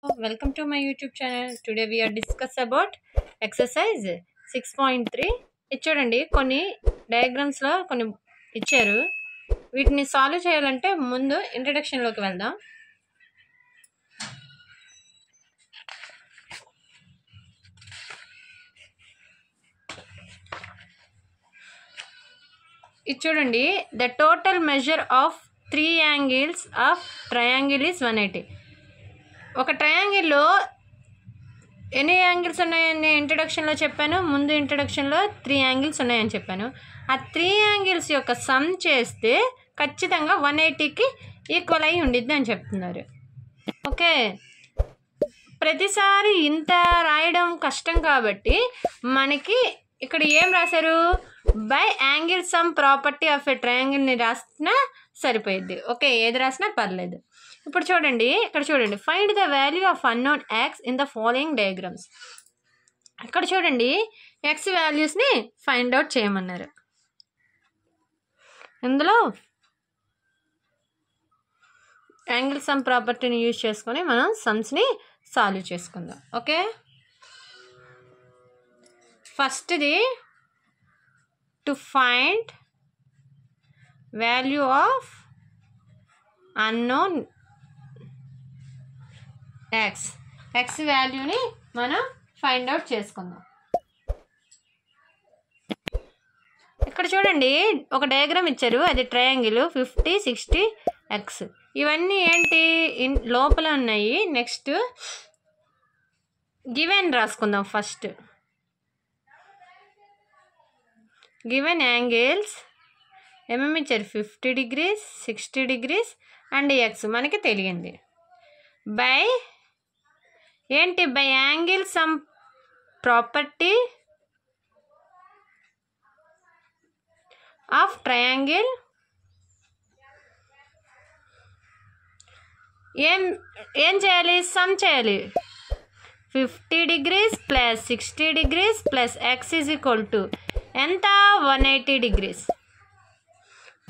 Welcome to my YouTube channel. Today we are discuss about exercise 6.3. ఇది చూడండి, కొన్ని diagrams లో కొన్ని ఇచ్చారు. వీటిని సాల్వ్ చేయాలంటే ముందు ఇంట్రడక్షన్ లోకి వెళ్దాం. ఇది చూడండి, the total measure of 3 angles of triangle is 180. ఒక ట్రయాంగిల్లో ఎన్ని యాంగిల్స్ ఉన్నాయని ఇంట్రడక్షన్లో చెప్పాను. ముందు ఇంట్రడక్షన్లో 3 యాంగిల్స్ ఉన్నాయని చెప్పాను. ఆ 3 యాంగిల్స్ యొక్క సమ్ చేస్తే ఖచ్చితంగా 180కి ఈక్వల్ అయి ఉండిద్ది అని చెప్తున్నారు. ఓకే, ప్రతిసారి ఇంత రాయడం కష్టం కాబట్టి మనకి ఇక్కడ ఏం రాశారు, by angle sum property of a ట్రయాంగిల్ని రాసినా సరిపోయిద్ది. ఓకే, ఏది రాసినా పర్లేదు. ఇప్పుడు చూడండి, ఇక్కడ చూడండి, find the value of unknown X in the following diagrams. ఇక్కడ చూడండి, ఎక్స్ వాల్యూస్ని ఫైండ్ అవుట్ చేయమన్నారు. ఇందులో యాంగిల్ సమ్ ప్రాపర్టీని యూజ్ చేసుకొని మనం సమ్స్ని సాల్వ్ చేసుకుందాం. ఓకే, ఫస్ట్ది to find value of unknown X వాల్యూని మనం ఫైండ్ అవుట్ చేసుకుందాం. ఇక్కడ చూడండి, ఒక డయాగ్రామ్ ఇచ్చారు, అది ట్రయాంగిల్ 50, 60, ఎక్స్. ఇవన్నీ ఏంటి లోపల ఉన్నాయి. నెక్స్ట్ గివెన్ రాసుకుందాం. ఫస్ట్ గివెన్ యాంగిల్స్ ఏమేమి ఇచ్చారు, 50 degrees, 60 degrees అండ్ ఎక్స్ మనకి తెలియంది. బై ఏంటి, by angle sum property of triangle. ఏం చేయాలి, సమ్ చేయాలి. 50 degrees plus 60 degrees plus x is equal to ఎంత, 180 degrees.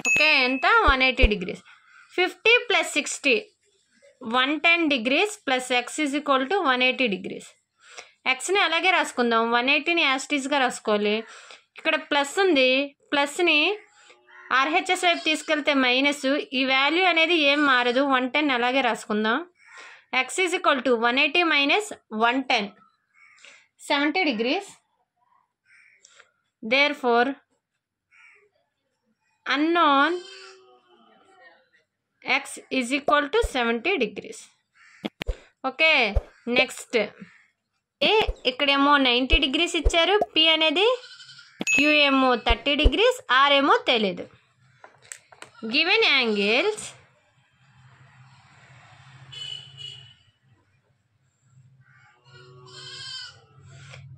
ఓకే, ఎంత, 180 degrees. 50 plus 60 110 degrees plus x is equal to 180 degrees. ఎక్స్ని అలాగే రాసుకుందాం, 180ని యాస్టీస్గా రాసుకోవాలి. ఇక్కడ ప్లస్ ఉంది, ప్లస్ని ఆర్హెచ్ఎస్ వైపు తీసుకెళ్తే మైనస్. ఈ వాల్యూ అనేది ఏం మారదు, 110 అలాగే రాసుకుందాం. X is equal to 180 minus 110, 70 degrees. Therefore unknown x is equal to 70 degrees. Okay, next ఇక్కడేమో 90 degrees ఇచ్చారు. పి అనేది క్యూ ఏమో 30 degrees, ఆర్ ఏమో తెలియదు. Given angles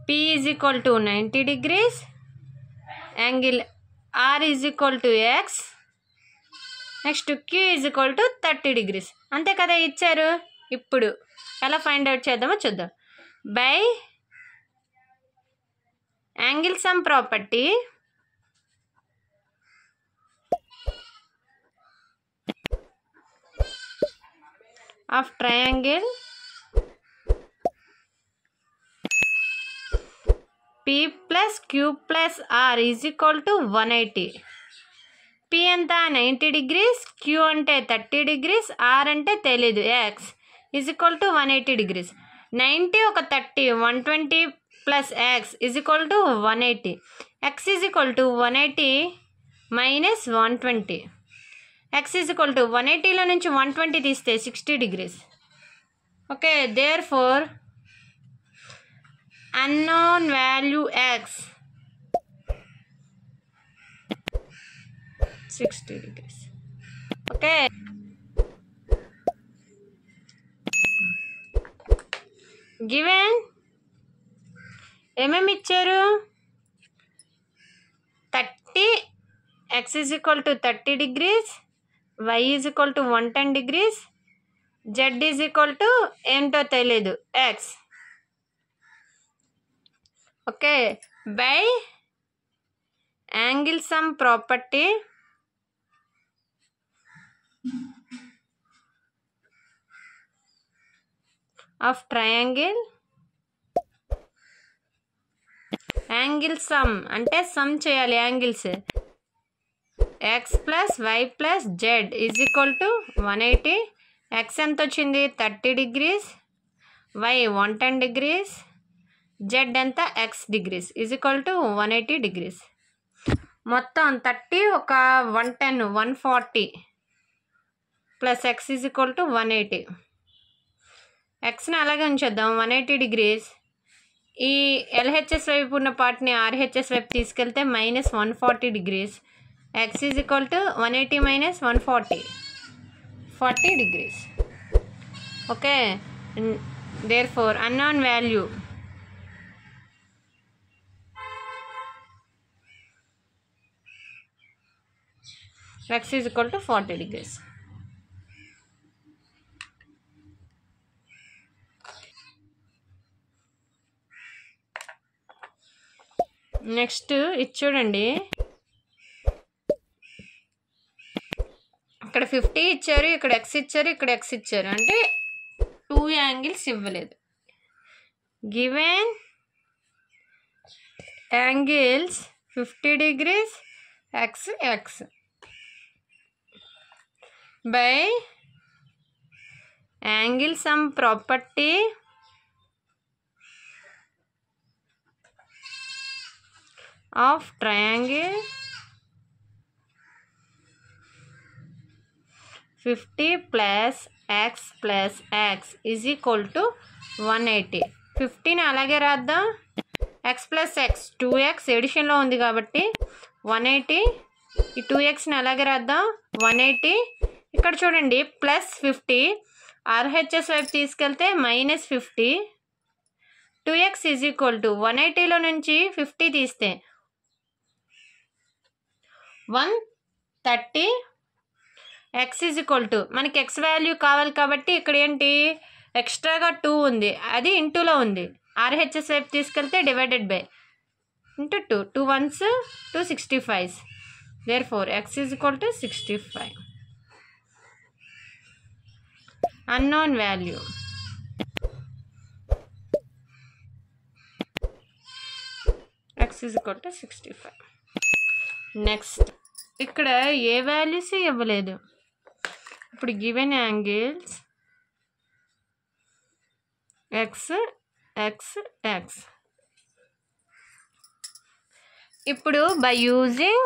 P is equal to 90 degrees, angle R is equal to x, next Q is equal to 30 degrees. అంతే కదా ఇచ్చారు. ఇప్పుడు ఎలా ఫైండ్ అవుట్ చేద్దామో చూద్దాం. By angle sum property of triangle P plus Q plus R is equal to 180. P ఎంత, 90 degrees, queue అంటే 30 degrees, ఆర్ అంటే తెలీదు, x is equal to 180 degrees. 90 ఒక 30, 120 plus x is equal to 180. X is equal to 180 minus 120. X is equal to 180లో నుంచి 120 తీస్తే 60 degrees. Okay, therefore unknown value x 60 degrees. Okay, given ఏమేమి ఇచ్చారు, 30, x is equal to 30 degrees, y is equal to 110 degrees, z is equal to ఏంటో తెలియదు, x. Okay, by angle sum property of triangle angle sum అంటే sum చేయాలి angles x plus y plus z is equal to 180. X ఎంత వచ్చింది 30 degrees, y 110 degrees, z ఎంత x degrees is equal to 180 degrees. మొత్తం 30 ఒక 110 140 plus x is equal to 180. ఎక్స్ని అలాగే ఉంచేద్దాం 180 degrees. ఈ ఎల్హెచ్ఎస్ వైపు ఉన్న పార్ట్ని ఆర్హెచ్ఎస్ వైపు తీసుకెళ్తే -140 degrees. X is equal to 180 minus 140 40 degrees. Okay, therefore unknown value x is equal to 40 degrees. నెక్స్ట్ ఇది చూడండి, ఇక్కడ 50 ఇచ్చారు, ఇక్కడ x ఇచ్చారు, ఇక్కడ x ఇచ్చారు, అంటే 2 యాంగిల్స్ ఇవ్వలేదు. Given angles 50 degrees x by angle sum property of triangle 50 plus x is equal to 180. 15 అలాగే రాద్దాం, x plus x 2x ఎడిషన్లో ఉంది కాబట్టి 180. ఈ 2xని అలాగే రాద్దాం 180. ఇక్కడ చూడండి +50 ఆర్హెచ్ఎస్ వైపు తీసుకెళ్తే -50. 2x ఈజ్ ఈక్వల్ టు 180లో నుంచి 50 తీస్తే 130. x ఈజ్ ఈక్వల్ టు మనకి x వాల్యూ కావాలి కాబట్టి ఇక్కడ ఏంటి ఎక్స్ట్రాగా 2 ఉంది, అది ఇంటూలో ఉంది. ఆర్హెచ్ఎస్ వైపు తీసుకెళ్తే divided by into 2 2 1s 265. therefore x is equal to 65. unknown value x is equal to 65. Next ఇక్కడ ఏ వాల్యూస్ ఇవ్వలేదు. ఇప్పుడు గివెన్ యాంగిల్స్ x. ఇప్పుడు by using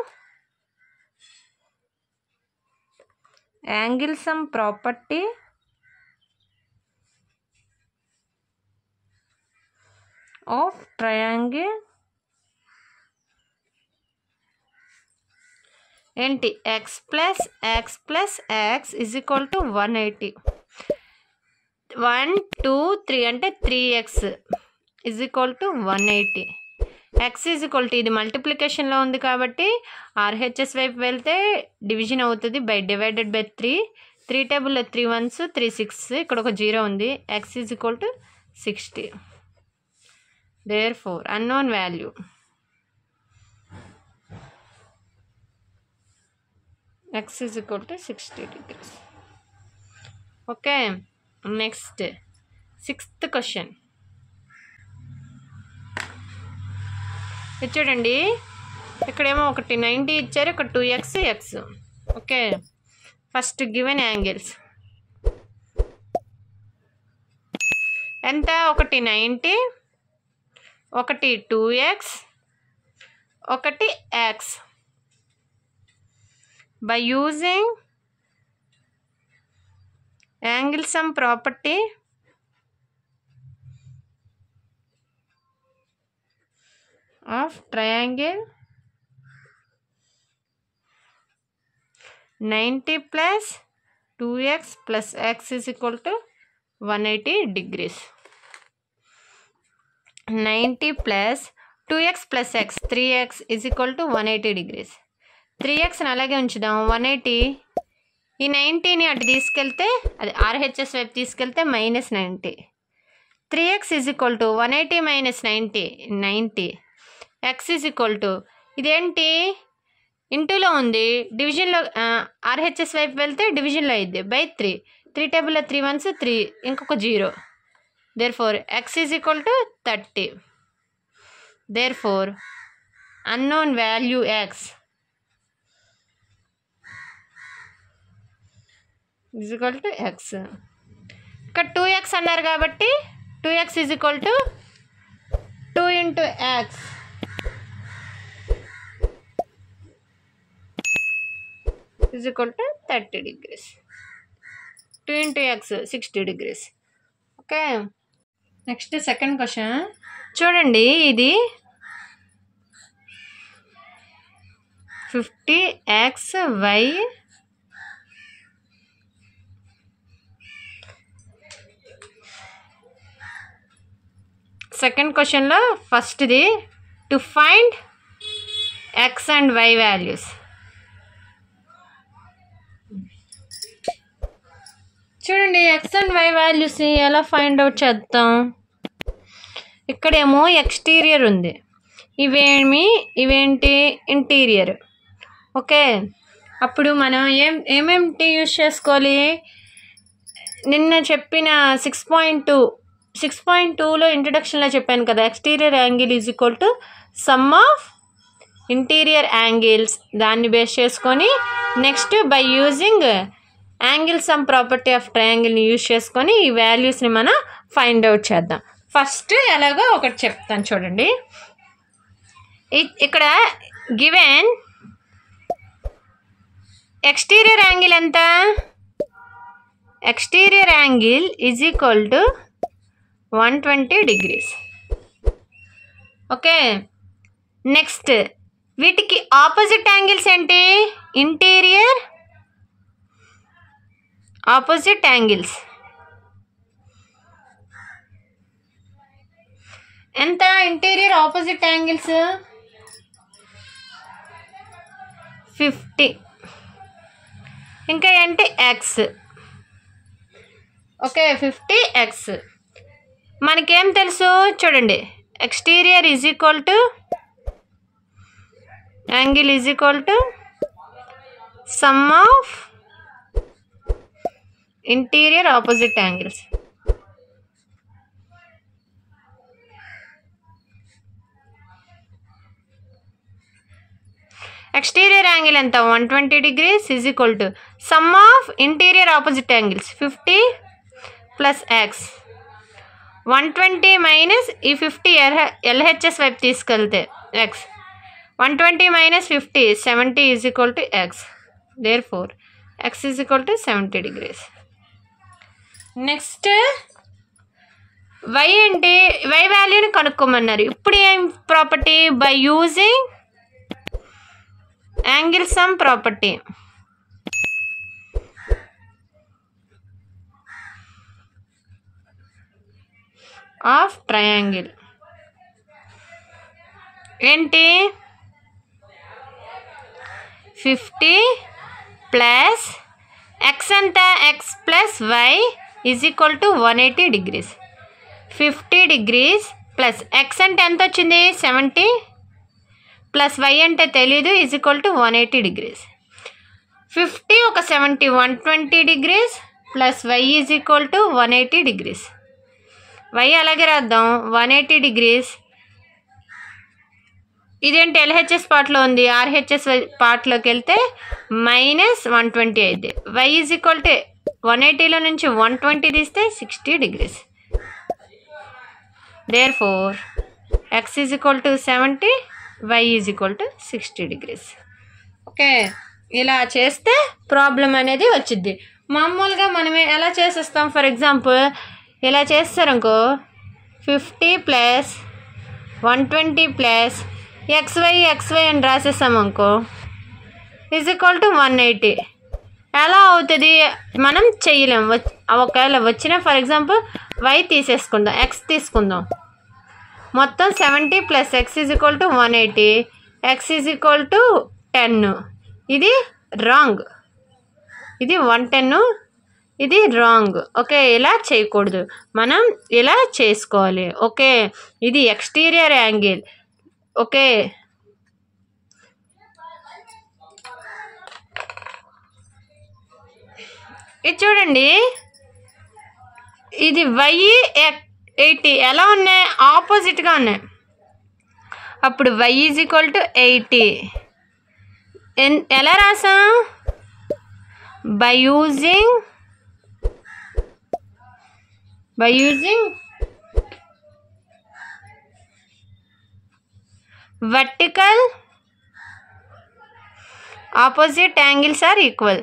angle sum property of triangle ఏంటి x plus x is equal to 180. 1 2 3 అంటే 3x is equal to 180. x is equal to ఇది మల్టిప్లికేషన్లో ఉంది కాబట్టి RHS వైపు వెళ్తే డివిజన్ అవుతుంది బై డివైడెడ్ బై 3. 3 టేబుల్లో 3 1s 3 6, ఇక్కడ ఒక 0 ఉంది. x is equal to 60. therefore unknown value x is equal to 60 degrees. Okay, next 6th question. ఇది చూడండి, ఇక్కడేమో ఒకటి 90 ఇచ్చారు, ఇక్కడ 2x x. Okay, first given angles ఎంత, ఒకటి 90, ఒకటి 2x, ఒకటి x. by using angle sum property of triangle 90 plus 2x plus x is equal to 180 degrees. 90 plus 2x plus x 3x is equal to 180 degrees. 3xని అలాగే ఉంచుదాం 180. ఈ 90ని అటు తీసుకెళ్తే అది ఆర్హెచ్ఎస్ వైపు తీసుకెళ్తే -90. 3x is equal to 180 minus 90. x is equal to ఇదేంటి ఇంటూలో ఉంది, డివిజన్లో ఆర్హెచ్ఎస్ వైపు వెళ్తే డివిజన్లో అయింది బై 3. 3 టేబుల్లో 3 1s 3, ఇంకొక 0. therefore x is equal to 30. Therefore unknown value x is equal to x. ఇక్కడ 2x అన్నారు కాబట్టి 2x is equal to 2 into x is equal to 30 degrees. 2 into x 60 degrees. Okay, next second question చూడండి. ఇది 50xy second క్వశ్చన్లో ఫస్ట్ది to find x and y values. చూడండి, x and y వాల్యూస్ని ఎలా ఫైండ్ అవుట్ చేద్దాం. ఇక్కడేమో ఎక్స్టీరియర్ ఉంది, ఇవేంటి ఇంటీరియర్. ఓకే, అప్పుడు మనం ఏమేమిటి యూజ్ చేసుకోవాలి? నిన్న చెప్పిన 6.2లో ఇంట్రడక్షన్లో చెప్పాను కదా, exterior angle is equal to sum of interior angles. దాన్ని బేస్ చేసుకొని next by using angle sum property of ట్రయాంగిల్ని యూజ్ చేసుకొని ఈ వాల్యూస్ని మనం ఫైండ్ అవుట్ చేద్దాం. ఫస్ట్ ఎలాగో ఒకటి చెప్తాను చూడండి. ఇక్కడ గివెన్ ఎక్స్టీరియర్ యాంగిల్ ఎంత? Exterior angle is equal to 120 degrees. Okay, next వీటికి ఆపోజిట్ యాంగిల్స్ ఏంటి? ఇంటీరియర్ ఆపోజిట్ యాంగిల్స్ ఎంత? Interior opposite angles 50. ఇంకా ఏంటి? ఎక్స్. Okay, 50x. మనకేం తెలుసు చూడండి, exterior is equal to angle is equal to sum of interior opposite angles. Exterior angle ఎంత? 120 degrees is equal to sum of interior opposite angles 50 ప్లస్ X. 120 minus ఈ 50 LHS వైపు తీసుకెళ్తే x. 120 minus 50 70 is equal to x. Therefore x is equal to 70 degrees. Next y ఏంటి? Y వాల్యూని కనుక్కోమన్నారు. ఇప్పుడు ఏం ప్రాపర్టీ? By using angle sum property. Of triangle ఏంటి? 50 ప్లస్ ఎక్స్ ఎంత? X plus y is equal to 180 degrees. 50 degrees plus x అంటే ఎంత వచ్చింది? 70 ప్లస్ వై అంటే తెలీదు, ఈజ్ ఈక్వల్ టు 180 degrees. 50 ఒక 70 120 degrees plus y is equal to 180 degrees. Y అలాగే రాద్దాం, 180 degrees. ఇదేంటి? ఎల్హెచ్ఎస్ పార్ట్లో ఉంది, ఆర్హెచ్ఎస్ పార్ట్లోకి వెళ్తే మైనస్ 120 అయింది. వై ఈజ్ ఈక్వల్ టు 180లో నుంచి 120 తీస్తే 60 degrees. Therefore x is equal to 70, y is equal to 60 degrees. Okay, ఇలా చేస్తే ప్రాబ్లం అనేది వచ్చింది. మామూలుగా మనం ఎలా చేసేస్తాం? ఫర్ ఎగ్జాంపుల్ ఇలా చేస్తారనుకో, 50 ప్లస్ 120 ప్లస్ ఎక్స్వై అని రాసేసామనుకో ఈజ్ ఈక్వల్ టు 180. ఎలా అవుతుంది? మనం చెయ్యలేం. ఒకవేళ వచ్చినా ఫర్ ఎగ్జాంపుల్ వై తీసేసుకుందాం, ఎక్స్ తీసుకుందాం. మొత్తం 70 plus x is equal to 180, x is equal to 10. ఇది రాంగ్, ఇది 110, ఇది రాంగ్. ఓకే, ఇలా చేయకూడదు, మనం ఇలా చేసుకోవాలి. ఓకే, ఇది ఎక్స్టీరియర్ యాంగిల్. ఓకే, ఇది చూడండి, ఇది వై 80 ఎలా ఉన్నాయి? ఆపోజిట్గా ఉన్నాయి. అప్పుడు y ఈజ్ ఈక్వల్ టు 80. ఎలా రాసాం? By using vertical opposite angles are equal.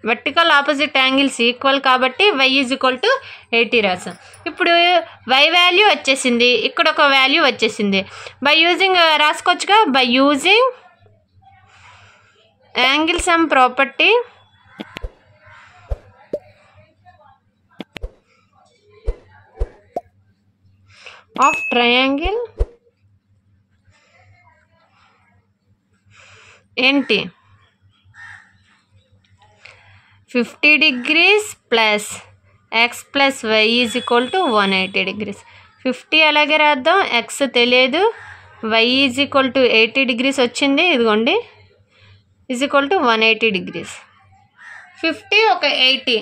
Vertical opposite angles equal కాబట్టి y ఈజ్ ఈక్వల్ టు 80 రాసాం. ఇప్పుడు y వాల్యూ వచ్చేసింది, ఇక్కడ ఒక వాల్యూ వచ్చేసింది. బై యూజింగ్ రాసుకోవచ్చుగా. By using angle sum property of triangle ఏంటి? 50 degrees plus x plus y is equal to 180 degrees. 50 అలాగే రాద్దాం, x తెలియదు, y is equal to 80 degrees వచ్చింది. ఇదిగోండి is equal to 180 degrees. 50 ఒక 80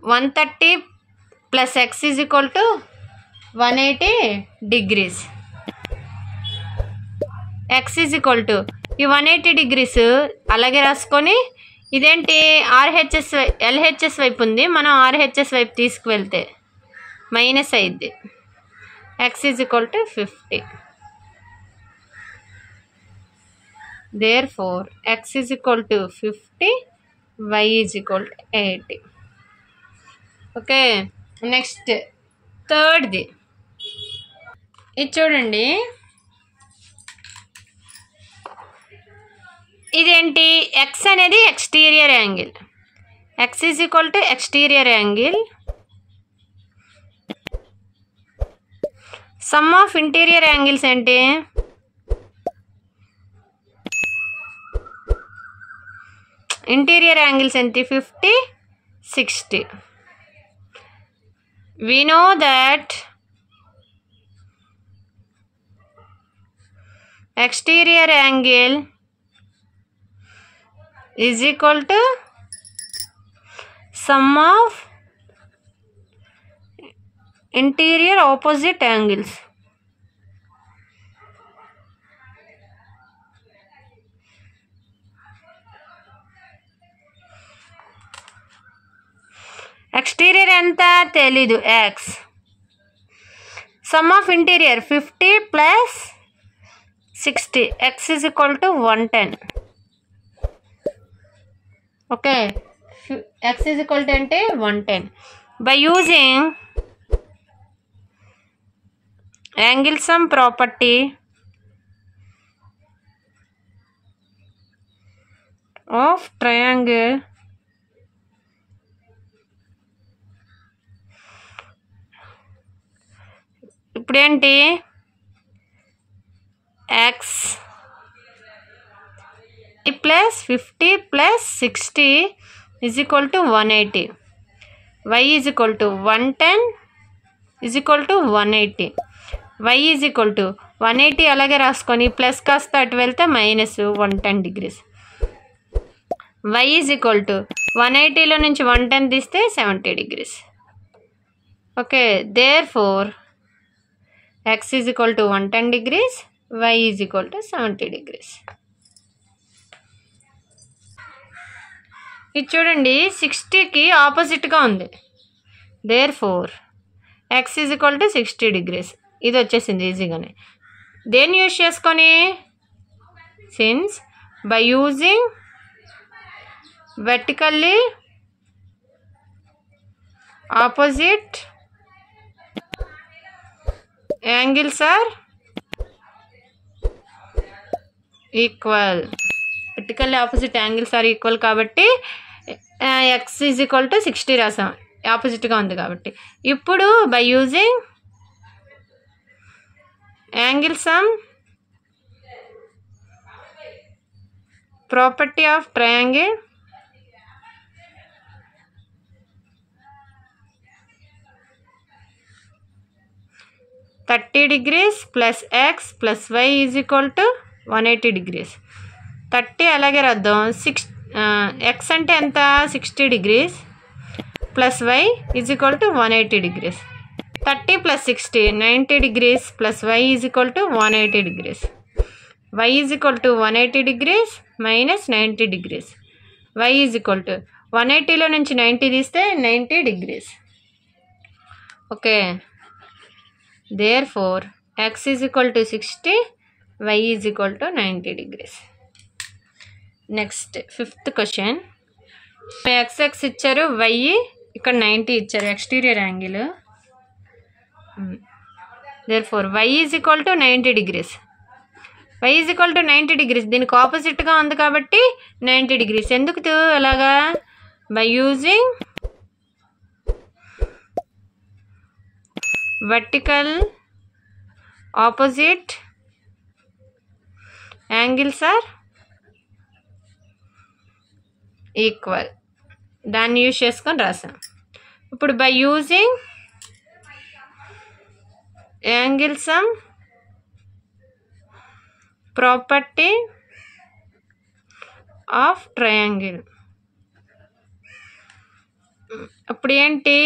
130 plus x is equal to 180 degrees. x is equal to ఈ 180 degrees అలాగే రాసుకొని, ఇదేంటి ఎల్హెచ్ఎస్ వైపు ఉంది, మనం ఆర్హెచ్ఎస్ వైపు తీసుకువెళ్తే మైనస్ అయింది. x is equal to 50. therefore x is equal to 50, y is equal to 80. Okay, next థర్డ్ది ఇది చూడండి. ఇదేంటి? x అనేది exterior angle. x is equal to exterior angle. Sum of interior angles ఏంటి? ఇంటీరియర్ యాంగిల్స్ ఏంటి? 50, 60. we know that exterior angle is equal to sum of interior opposite angles. exterior ఎంత తెలీదు, x. sum of interior 50 plus 60, x is equal to 110. Okay, x is equal to అంటే 110. by using angle sum property of triangle ఇప్పుడేంటి? x plus 50 plus 60 is equal to 180. y is equal to 110 is equal to 180. y is equal to 180 అలాగే రాసుకొని plus కాస్త అటు వెళ్తే minus 110 degrees. y is equal to 180లో నుంచి 110 తీస్తే 70 degrees. Okay, therefore x is equal to 110 degrees, y is equal to 70 degrees. ఇది చూడండి 60కి ఆపోజిట్గా ఉంది. therefore x is equal to 60 degrees. ఇది వచ్చేసింది ఈజీగానే. దేన్ని యూజ్ చేసుకొని? Since by using vertically opposite angles are equal. vertically opposite angles are equal కాబట్టి x is equal to 60 రాసాం, ఆపోజిట్గా ఉంది కాబట్టి. ఇప్పుడు by using angle sum property of triangle 30 degrees plus x plus y is equal to 180 degrees. 30 అలాగే రాద్దాం. x అంటే ఎంత 60 degrees plus y is equal to 180 degrees. 30 plus 60 90 degrees plus y is equal to 180 degrees. y is equal to 180 degrees minus 90 degrees. y is equal to 180లో నుంచి 90 తీస్తే 90 degrees. Okay, therefore x is equal to 60, y is equal to 90 degrees. Next 5th question. x ఇచ్చారు, y ఇక్కడ 90 ఇచ్చారు exterior angle. therefore y is equal to 90 degrees. y is equal to 90 degrees దీనికి ఆపోజిట్గా ఉంది కాబట్టి 90 degrees. ఎందుకు అలాగా? by using vertical opposite angles are equal. దాన్ని యూజ్ చేసుకొని రాసాం. ఇప్పుడు by using angle sum property of triangle. అప్పుడు ఏంటి?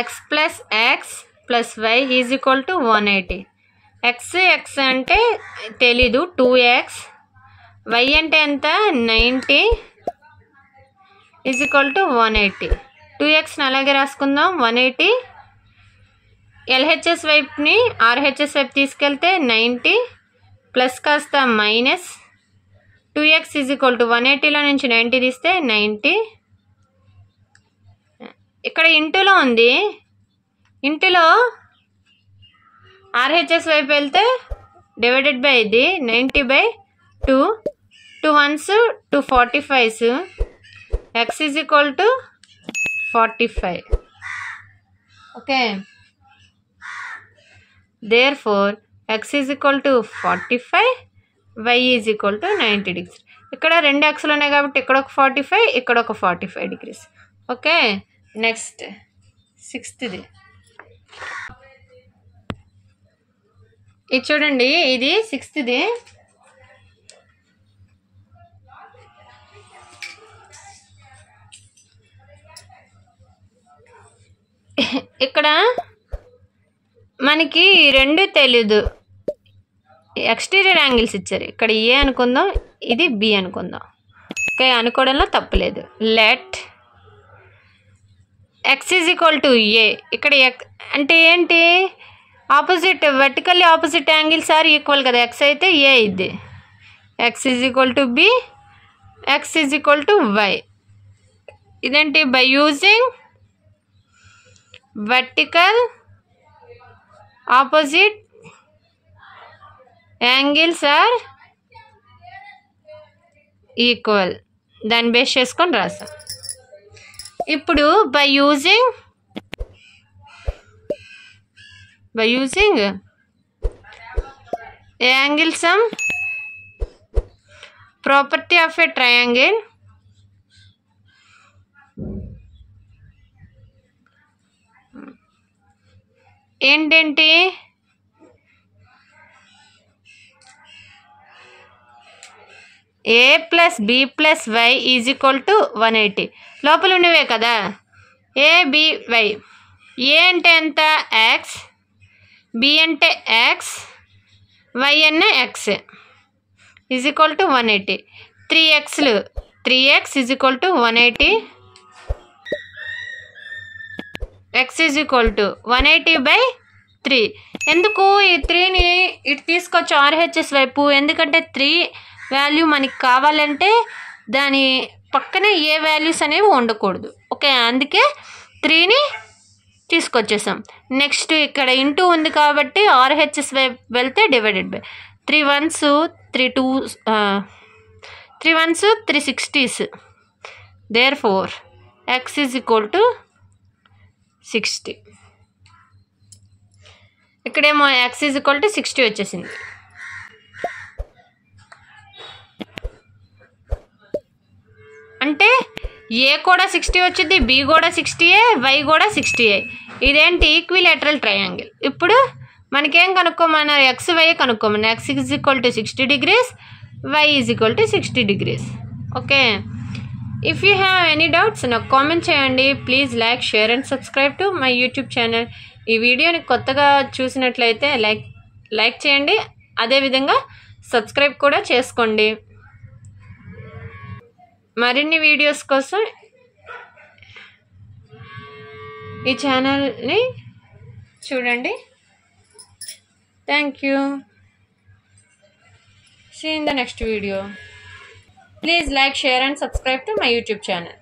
x plus x plus y is equal to 180. x అంటే తెలీదు 2x, y అంటే ఎంత 90 is equal to 180. 2xని అలాగే రాసుకుందాం 180. LHS వైపుని RHS వైపు తీసుకెళ్తే 90 ప్లస్ కాస్త minus 2x is equal to 180లో నుంచి 90 తీస్తే 90. ఇక్కడ ఇంటూలో ఉంది, ఇంటూలో RHS వైపు వెళ్తే డివైడెడ్ బై ఇది 90/2. 2 1s 2 45s. x is equal to 45. Okay, therefore x is equal to 45, y is equal to 90 degrees. ఇక్కడ 2 xలు ఉన్నాయి కాబట్టి ఇక్కడ ఒక 45, ఇక్కడ ఒక 45 degrees. Okay, next 6th. ఇది చూడండి, ఇది 6th. ఇక్కడ మనకి రెండు తెలీదు, ఎక్స్టీరియర్ యాంగిల్స్ ఇచ్చారు. ఇక్కడ ఏ అనుకుందాం, ఇది బి అనుకుందాం. ఓకే, అనుకోవడంలో తప్పులేదు. Let x is equal to a. ఇక్కడ అంటే ఏంటి? Opposite, vertically opposite angles are equal కదా. x అయితే a ఇది. x is equal to b, x is equal to y. ఇదేంటి? By using vertical opposite angles are equal, దాన్ని base చేసుకొని రాసాం. ఇప్పుడు by using angle sum property of a triangle, ఏంటేంటి? a plus b plus y is equal to 180. లోపల ఉన్నవే కదా a b y. a అంటే ఎంత? x, b అంటే x, y అన్న x is equal to 180. 3xలు 3x is equal to 180. x is equal to 180/3. ఎందుకు ఈ 3ని ఇటు తీసుకొచ్చి RHS వైపు? ఎందుకంటే 3 వాల్యూ మనకి కావాలంటే దాని పక్కనే ఏ వాల్యూస్ అనేవి ఉండకూడదు. ఓకే, అందుకే 3ని తీసుకొచ్చేసాం. నెక్స్ట్ ఇక్కడ ఇంటూ ఉంది కాబట్టి RHS వైపు వెళ్తే divided by 3 1s 3 2s 3 1s 360s. therefore x is equal to 60. ఇక్కడేమో x is equal to 60 వచ్చేసింది. అంటే ఏ కూడా 60 వచ్చింది, బి కూడా 60, వై కూడా 60. ఇదేంటి ఈక్విలేటరల్ ట్రయాంగిల్. ఇప్పుడు మనకేం కనుక్కోమన్నారు, ఎక్స్ వై కనుక్కోమన్నారు. X is equal to 60 degrees, y is equal to 60 degrees. Okay, if you have any doubts నాకు కామెంట్ చేయండి. Please like, share and subscribe to my YouTube channel. ఈ వీడియోని కొత్తగా చూసినట్లయితే లైక్ చేయండి, అదేవిధంగా సబ్స్క్రైబ్ కూడా చేసుకోండి. మరిన్ని వీడియోస్ కోసం ఈ ఛానల్ని చూడండి. Thank you. See you in the next video. Please like, share and subscribe to my YouTube channel.